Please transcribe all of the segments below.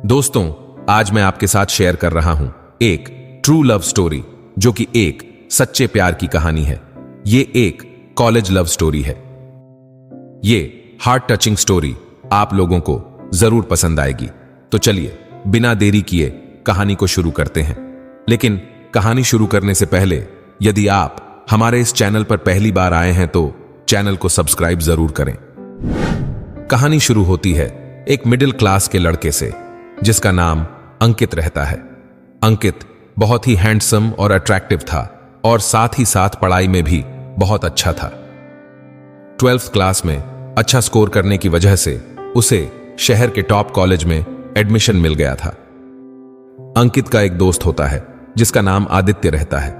दोस्तों, आज मैं आपके साथ शेयर कर रहा हूं एक ट्रू लव स्टोरी, जो कि एक सच्चे प्यार की कहानी है। ये एक कॉलेज लव स्टोरी है। ये हार्ट टचिंग स्टोरी आप लोगों को जरूर पसंद आएगी। तो चलिए बिना देरी किए कहानी को शुरू करते हैं। लेकिन कहानी शुरू करने से पहले यदि आप हमारे इस चैनल पर पहली बार आए हैं तो चैनल को सब्सक्राइब जरूर करें। कहानी शुरू होती है एक मिडिल क्लास के लड़के से जिसका नाम अंकित रहता है। अंकित बहुत ही हैंडसम और अट्रैक्टिव था और साथ ही साथ पढ़ाई में भी बहुत अच्छा था। 12th क्लास में अच्छा स्कोर करने की वजह से उसे शहर के टॉप कॉलेज में एडमिशन मिल गया था। अंकित का एक दोस्त होता है जिसका नाम आदित्य रहता है।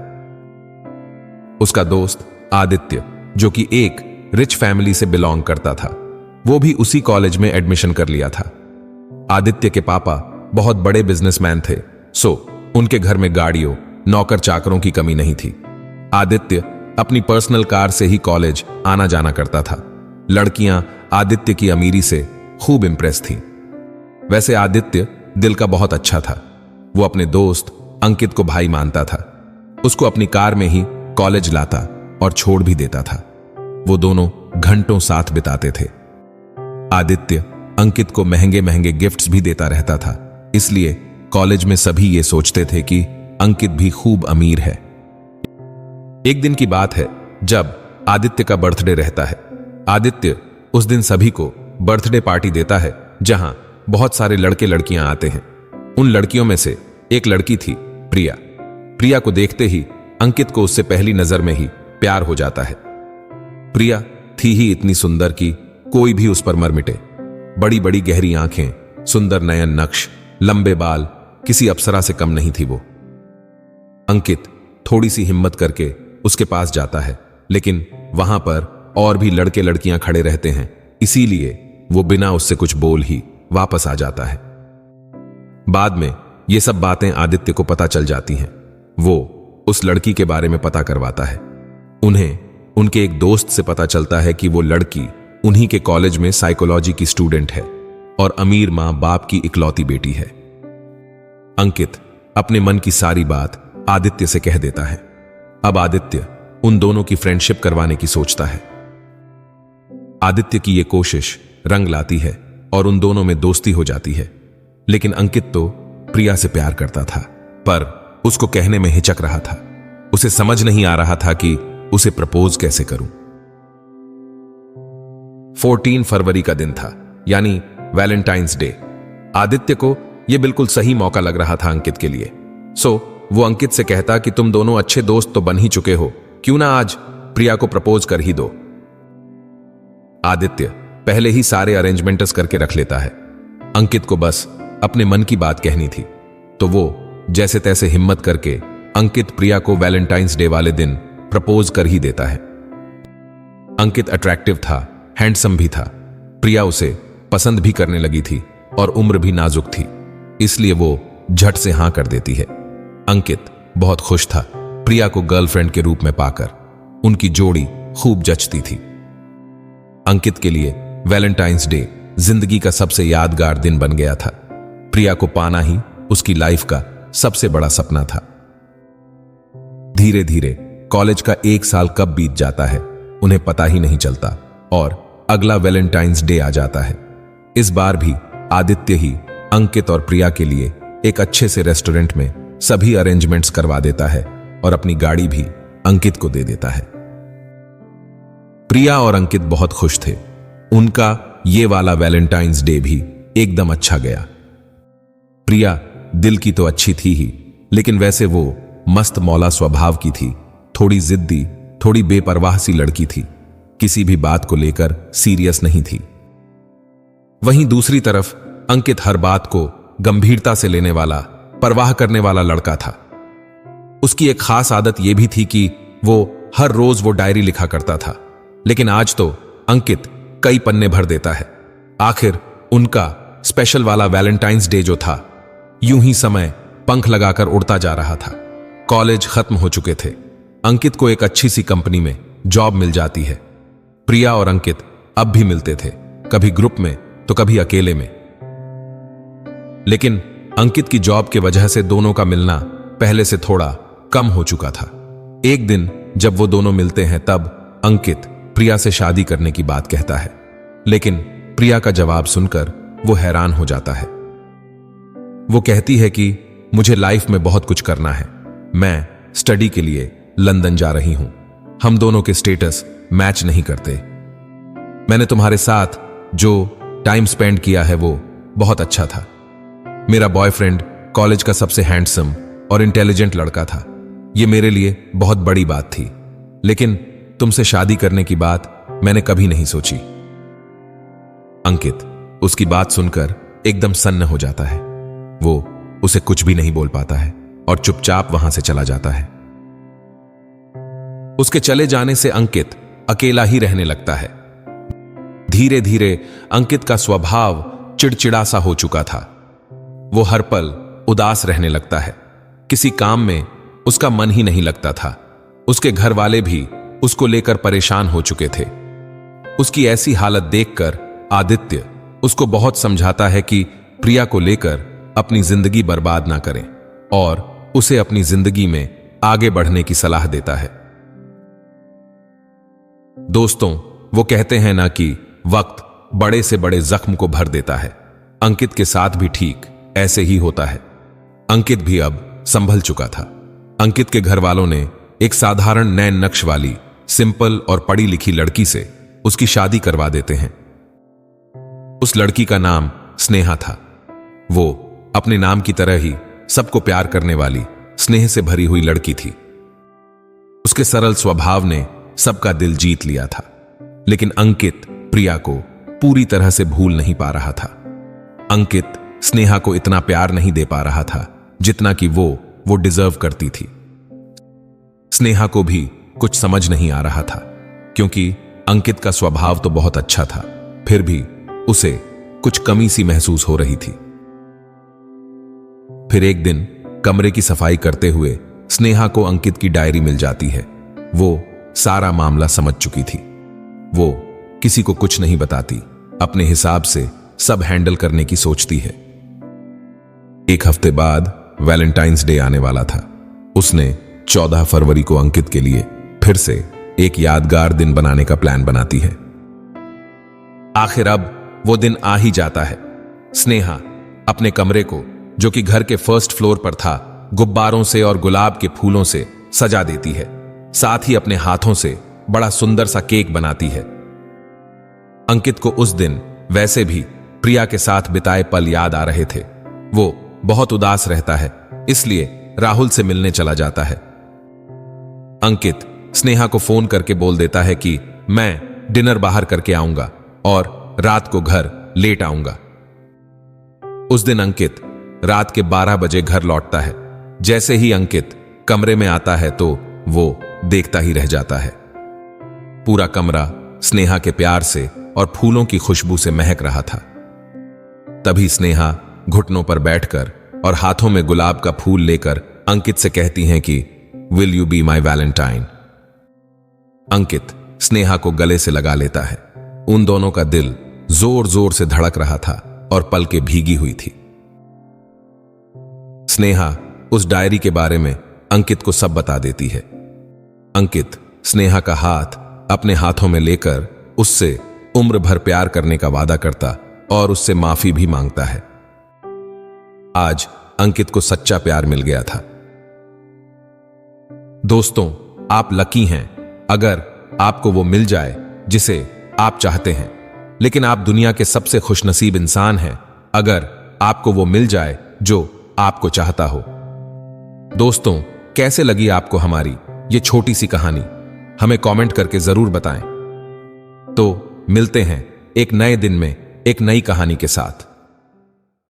उसका दोस्त आदित्य, जो कि एक रिच फैमिली से बिलोंग करता था, वो भी उसी कॉलेज में एडमिशन कर लिया था। आदित्य के पापा बहुत बड़े बिजनेसमैन थे, सो उनके घर में गाड़ियों, नौकर चाकरों की कमी नहीं थी। आदित्य अपनी पर्सनल कार से ही कॉलेज आना जाना करता था। लड़कियां आदित्य की अमीरी से खूब इंप्रेस थीं। वैसे आदित्य दिल का बहुत अच्छा था। वो अपने दोस्त अंकित को भाई मानता था। उसको अपनी कार में ही कॉलेज लाता और छोड़ भी देता था। वो दोनों घंटों साथ बिताते थे। आदित्य अंकित को महंगे महंगे गिफ्ट्स भी देता रहता था, इसलिए कॉलेज में सभी ये सोचते थे कि अंकित भी खूब अमीर है। एक दिन की बात है जब आदित्य का बर्थडे रहता है। आदित्य उस दिन सभी को बर्थडे पार्टी देता है, जहां बहुत सारे लड़के लड़कियां आते हैं। उन लड़कियों में से एक लड़की थी प्रिया। प्रिया को देखते ही अंकित को उससे पहली नजर में ही प्यार हो जाता है। प्रिया थी ही इतनी सुंदर कि कोई भी उस पर मर मिटे। बड़ी बड़ी गहरी आंखें, सुंदर नयन नक्श, लंबे बाल, किसी अप्सरा से कम नहीं थी वो। अंकित थोड़ी सी हिम्मत करके उसके पास जाता है, लेकिन वहां पर और भी लड़के लड़कियां खड़े रहते हैं, इसीलिए वो बिना उससे कुछ बोल ही वापस आ जाता है। बाद में ये सब बातें आदित्य को पता चल जाती हैं। वो उस लड़की के बारे में पता करवाता है। उन्हें उनके एक दोस्त से पता चलता है कि वो लड़की उन्हीं के कॉलेज में साइकोलॉजी की स्टूडेंट है और अमीर मां बाप की इकलौती बेटी है। अंकित अपने मन की सारी बात आदित्य से कह देता है। अब आदित्य उन दोनों की फ्रेंडशिप करवाने की सोचता है। आदित्य की यह कोशिश रंग लाती है और उन दोनों में दोस्ती हो जाती है। लेकिन अंकित तो प्रिया से प्यार करता था, पर उसको कहने में हिचक रहा था। उसे समझ नहीं आ रहा था कि उसे प्रपोज कैसे करूं। 14 फरवरी का दिन था, यानी वैलेंटाइंस डे। आदित्य को यह बिल्कुल सही मौका लग रहा था अंकित के लिए। सो वो अंकित से कहता कि तुम दोनों अच्छे दोस्त तो बन ही चुके हो, क्यों ना आज प्रिया को प्रपोज कर ही दो। आदित्य पहले ही सारे अरेंजमेंट्स करके रख लेता है। अंकित को बस अपने मन की बात कहनी थी, तो वो जैसे तैसे हिम्मत करके अंकित प्रिया को वैलेंटाइंस डे वाले दिन प्रपोज कर ही देता है। अंकित अट्रैक्टिव था, हैंडसम भी था। प्रिया उसे पसंद भी करने लगी थी और उम्र भी नाजुक थी, इसलिए वो झट से हां कर देती है। अंकित बहुत खुश था प्रिया को गर्लफ्रेंड के रूप में पाकर। उनकी जोड़ी खूब जचती थी। अंकित के लिए वैलेंटाइंस डे जिंदगी का सबसे यादगार दिन बन गया था। प्रिया को पाना ही उसकी लाइफ का सबसे बड़ा सपना था। धीरे धीरे कॉलेज का 1 साल कब बीत जाता है उन्हें पता ही नहीं चलता और अगला वैलेंटाइंस डे आ जाता है। इस बार भी आदित्य ही अंकित और प्रिया के लिए एक अच्छे से रेस्टोरेंट में सभी अरेंजमेंट्स करवा देता है और अपनी गाड़ी भी अंकित को दे देता है। प्रिया और अंकित बहुत खुश थे। उनका ये वाला वैलेंटाइंस डे भी एकदम अच्छा गया। प्रिया दिल की तो अच्छी थी ही, लेकिन वैसे वो मस्त मौला स्वभाव की थी। थोड़ी जिद्दी, थोड़ी बेपरवाह सी लड़की थी। किसी भी बात को लेकर सीरियस नहीं थी। वहीं दूसरी तरफ अंकित हर बात को गंभीरता से लेने वाला, परवाह करने वाला लड़का था। उसकी एक खास आदत यह भी थी कि वो हर रोज वो डायरी लिखा करता था, लेकिन आज तो अंकित कई पन्ने भर देता है। आखिर उनका स्पेशल वाला वैलेंटाइंस डे जो था, यूं ही समय पंख लगाकर उड़ता जा रहा था। कॉलेज खत्म हो चुके थे। अंकित को एक अच्छी सी कंपनी में जॉब मिल जाती है। प्रिया और अंकित अब भी मिलते थे, कभी ग्रुप में तो कभी अकेले में। लेकिन अंकित की जॉब के वजह से दोनों का मिलना पहले से थोड़ा कम हो चुका था। एक दिन जब वो दोनों मिलते हैं तब अंकित प्रिया से शादी करने की बात कहता है, लेकिन प्रिया का जवाब सुनकर वो हैरान हो जाता है। वो कहती है कि मुझे लाइफ में बहुत कुछ करना है, मैं स्टडी के लिए लंदन जा रही हूं, हम दोनों के स्टेटस मैच नहीं करते। मैंने तुम्हारे साथ जो टाइम स्पेंड किया है वो बहुत अच्छा था। मेरा बॉयफ्रेंड कॉलेज का सबसे हैंडसम और इंटेलिजेंट लड़का था। ये मेरे लिए बहुत बड़ी बात थी, लेकिन तुमसे शादी करने की बात मैंने कभी नहीं सोची। अंकित उसकी बात सुनकर एकदम सन्न हो जाता है। वो उसे कुछ भी नहीं बोल पाता है और चुपचाप वहां से चला जाता है। उसके चले जाने से अंकित अकेला ही रहने लगता है। धीरे धीरे अंकित का स्वभाव चिड़चिड़ा सा हो चुका था। वो हर पल उदास रहने लगता है। किसी काम में उसका मन ही नहीं लगता था। उसके घर वाले भी उसको लेकर परेशान हो चुके थे। उसकी ऐसी हालत देखकर आदित्य उसको बहुत समझाता है कि प्रिया को लेकर अपनी जिंदगी बर्बाद ना करें और उसे अपनी जिंदगी में आगे बढ़ने की सलाह देता है। दोस्तों, वो कहते हैं ना कि वक्त बड़े से बड़े जख्म को भर देता है। अंकित के साथ भी ठीक ऐसे ही होता है। अंकित भी अब संभल चुका था। अंकित के घर वालों ने एक साधारण नैन नक्श वाली सिंपल और पढ़ी लिखी लड़की से उसकी शादी करवा देते हैं। उस लड़की का नाम स्नेहा था। वो अपने नाम की तरह ही सबको प्यार करने वाली स्नेह से भरी हुई लड़की थी। उसके सरल स्वभाव ने सबका दिल जीत लिया था, लेकिन अंकित प्रिया को पूरी तरह से भूल नहीं पा रहा था। अंकित स्नेहा को इतना प्यार नहीं दे पा रहा था जितना कि वो डिजर्व करती थी। स्नेहा को भी कुछ समझ नहीं आ रहा था, क्योंकि अंकित का स्वभाव तो बहुत अच्छा था, फिर भी उसे कुछ कमी सी महसूस हो रही थी। फिर एक दिन कमरे की सफाई करते हुए स्नेहा को अंकित की डायरी मिल जाती है। वो सारा मामला समझ चुकी थी। वो किसी को कुछ नहीं बताती, अपने हिसाब से सब हैंडल करने की सोचती है। एक हफ्ते बाद वैलेंटाइंस डे आने वाला था। उसने 14 फरवरी को अंकित के लिए फिर से एक यादगार दिन बनाने का प्लान बनाती है। आखिर अब वो दिन आ ही जाता है। स्नेहा अपने कमरे को, जो कि घर के फर्स्ट फ्लोर पर था, गुब्बारों से और गुलाब के फूलों से सजा देती है। साथ ही अपने हाथों से बड़ा सुंदर सा केक बनाती है। अंकित को उस दिन वैसे भी प्रिया के साथ बिताए पल याद आ रहे थे। वो बहुत उदास रहता है, इसलिए राहुल से मिलने चला जाता है। अंकित स्नेहा को फोन करके बोल देता है कि मैं डिनर बाहर करके आऊंगा और रात को घर लेट आऊंगा। उस दिन अंकित रात के 12 बजे घर लौटता है। जैसे ही अंकित कमरे में आता है तो वो देखता ही रह जाता है। पूरा कमरा स्नेहा के प्यार से और फूलों की खुशबू से महक रहा था। तभी स्नेहा घुटनों पर बैठकर और हाथों में गुलाब का फूल लेकर अंकित से कहती हैं कि will you be my valentine. Ankit Sneha को गले से लगा लेता है। उन दोनों का दिल जोर जोर से धड़क रहा था और पलकें भीगी हुई थी। स्नेहा उस डायरी के बारे में अंकित को सब बता देती है। अंकित स्नेहा का हाथ अपने हाथों में लेकर उससे उम्र भर प्यार करने का वादा करता और उससे माफी भी मांगता है। आज अंकित को सच्चा प्यार मिल गया था। दोस्तों, आप लकी हैं अगर आपको वो मिल जाए जिसे आप चाहते हैं, लेकिन आप दुनिया के सबसे खुशनसीब इंसान हैं अगर आपको वो मिल जाए जो आपको चाहता हो। दोस्तों, कैसे लगी आपको हमारी ये छोटी सी कहानी? हमें कमेंट करके जरूर बताएं। तो मिलते हैं एक नए दिन में एक नई कहानी के साथ।